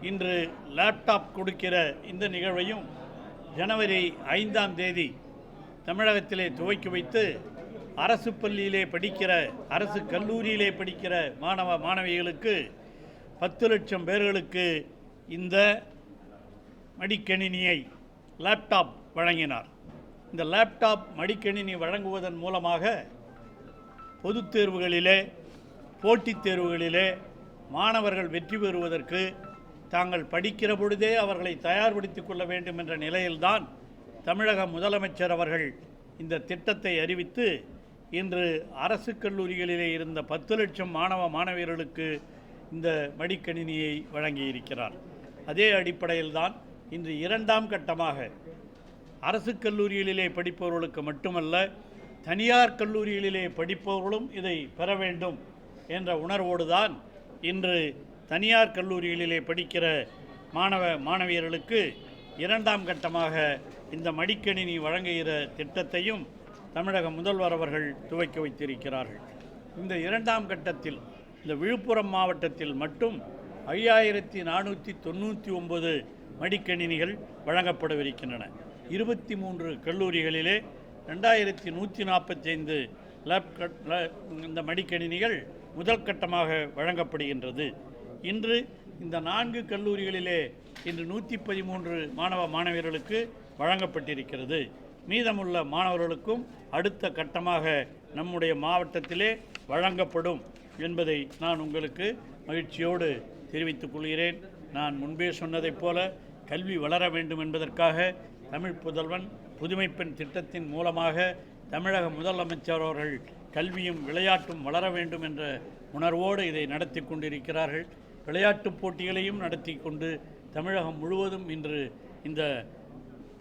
இன்று லேப்டாப் கொடுக்கிற இந்த நிகழ்வையும் ஜனவரி 5ஆம் தேதி தமிழகத்திலே துவக்கி வைத்து அரசு பள்ளியிலே படிக்கிற, அரசு கல்லூரியிலே படிக்கிற மாணவ மாணவிகளுக்கு 10 லட்சம் பேர்களுக்கு இந்த மடிக்கணினியை லேப்டாப் வழங்கினார். இந்த லேப்டாப் மடிக்கணினி வழங்குவதன் மூலமாக பொதுத் தேர்வுகளிலே, போட்டித் தேர்வுகளிலே மாணவர்கள் வெற்றி பெறுவதற்கு தாங்கள் படிக்கிற பொழுதே அவர்களை தயார்படுத்திக் கொள்ள வேண்டும் என்ற நிலையில்தான் தமிழக முதலமைச்சர் அவர்கள் இந்த திட்டத்தை அறிவித்து இன்று அரசு கல்லூரிகளிலே இருந்த 10 லட்சம் மாணவ மாணவியர்களுக்கு இந்த மடிக்கணினியை வழங்கியிருக்கிறார். அதே அடிப்படையில்தான் இன்று 2ஆம் கட்டமாக அரசு கல்லூரிகளிலே படிப்பவர்களுக்கு மட்டுமல்ல, தனியார் கல்லூரிகளிலே படிப்பவர்களும் இதை பெற வேண்டும் என்ற உணர்வோடு தான் இன்று தனியார் கல்லூரிகளிலே படிக்கிற மாணவ மாணவியர்களுக்கு 2ஆம் கட்டமாக இந்த மடிக்கணினி வழங்குகிற திட்டத்தையும் தமிழக முதல்வர் அவர்கள் துவக்கி வைத்திருக்கிறார்கள். இந்த 2ஆம் கட்டத்தில் இந்த விழுப்புரம் மாவட்டத்தில் மட்டும் 5499 மடிக்கணினிகள் வழங்கப்படவிருக்கின்றன. 23 கல்லூரிகளிலே 2145 இந்த மடிக்கணினிகள் முதல் கட்டமாக வழங்கப்படுகின்றது. இன்று இந்த 4 கல்லூரிகளிலே இன்று 113 மாணவ மாணவியர்களுக்கு வழங்கப்பட்டிருக்கிறது. மீதமுள்ள மாணவர்களுக்கும் அடுத்த கட்டமாக நம்முடைய மாவட்டத்திலே வழங்கப்படும் என்பதை நான் உங்களுக்கு மகிழ்ச்சியோடு தெரிவித்துக் கொள்கிறேன். நான் முன்பே சொன்னதைப் போல கல்வி வளர வேண்டும் என்பதற்காக தமிழ் புதல்வன் புதுமைப்பெண் திட்டத்தின் மூலமாக தமிழக முதலமைச்சர் அவர்கள் கல்வியும் விளையாட்டும் வளர வேண்டும் என்ற உணர்வோடு இதை நடத்தி கொண்டிருக்கிறார்கள். விளையாட்டுப் போட்டிகளையும் நடத்தி கொண்டு தமிழகம் முழுவதும் இன்று இந்த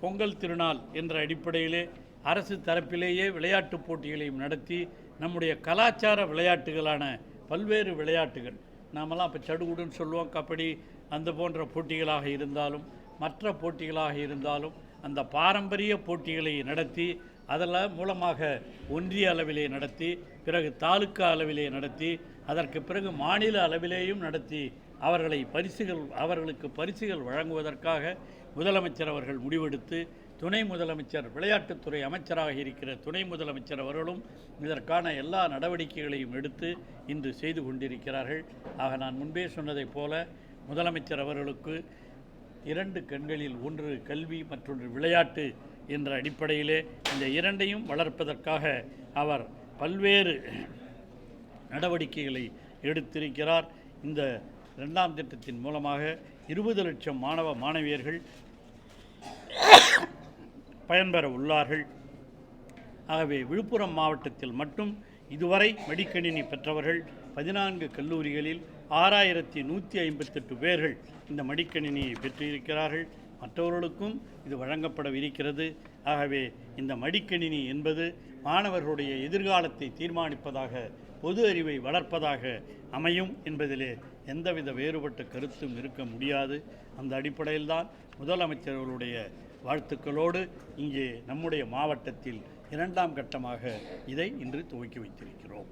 பொங்கல் திருநாள் என்ற அடிப்படையிலே அரசு தரப்பிலேயே விளையாட்டுப் போட்டிகளையும் நடத்தி நம்முடைய கலாச்சார விளையாட்டுகளான பல்வேறு விளையாட்டுகள், நாமெல்லாம் இப்போ சடுகுடுன்னு சொல்லுவோம், கபடி அந்த போன்ற போட்டிகளாக இருந்தாலும் மற்ற போட்டிகளாக இருந்தாலும் அந்த பாரம்பரிய போட்டிகளை நடத்தி அதில் மூலமாக ஒன்றிய அளவிலே நடத்தி, பிறகு தாலுக்கா அளவிலே நடத்தி, அதற்கு பிறகு மாநில அளவிலேயும் நடத்தி அவர்களுக்கு பரிசுகள் வழங்குவதற்காக முதலமைச்சர் அவர்கள் முடிவெடுத்து, துணை முதலமைச்சர் விளையாட்டுத்துறை அமைச்சராக இருக்கிற துணை முதலமைச்சர் அவர்களும் இதற்கான எல்லா நடவடிக்கைகளையும் எடுத்து இன்று செய்து கொண்டிருக்கிறார்கள். ஆக நான் முன்பே சொன்னதைப் போல முதலமைச்சர் அவர்களுக்கு 2 கண்களில் ஒன்று கல்வி, மற்றொன்று விளையாட்டு என்ற அடிப்படையிலே இந்த 2ஐயும் வளர்ப்பதற்காக அவர் பல்வேறு நடவடிக்கைகளை எடுத்திருக்கிறார். இந்த 2ஆம் திட்டத்தின் மூலமாக 20 லட்சம் மாணவ மாணவியர்கள் பயன்பெற உள்ளார்கள். ஆகவே விழுப்புரம் மாவட்டத்தில் மட்டும் இதுவரை மடிக்கணினி பெற்றவர்கள் 14 கல்லூரிகளில் 6158 பேர்கள் இந்த மடிக்கணினியை பெற்றிருக்கிறார்கள். மற்றவர்களுக்கும் இது வழங்கப்படவிருக்கிறது. ஆகவே இந்த மடிக்கணினி என்பது மாணவர்களுடைய எதிர்காலத்தை தீர்மானிப்பதாக, பொது அறிவை வளர்ப்பதாக அமையும் என்பதிலே எந்தவித வேறுபட்ட கருத்தும் இருக்க முடியாது. அந்த அடிப்படையில்தான் முதலமைச்சர்களுடைய வாழ்த்துக்களோடு இங்கே நம்முடைய மாவட்டத்தில் 2ஆம் கட்டமாக இதை இன்று துவக்கி வைத்திருக்கிறோம்.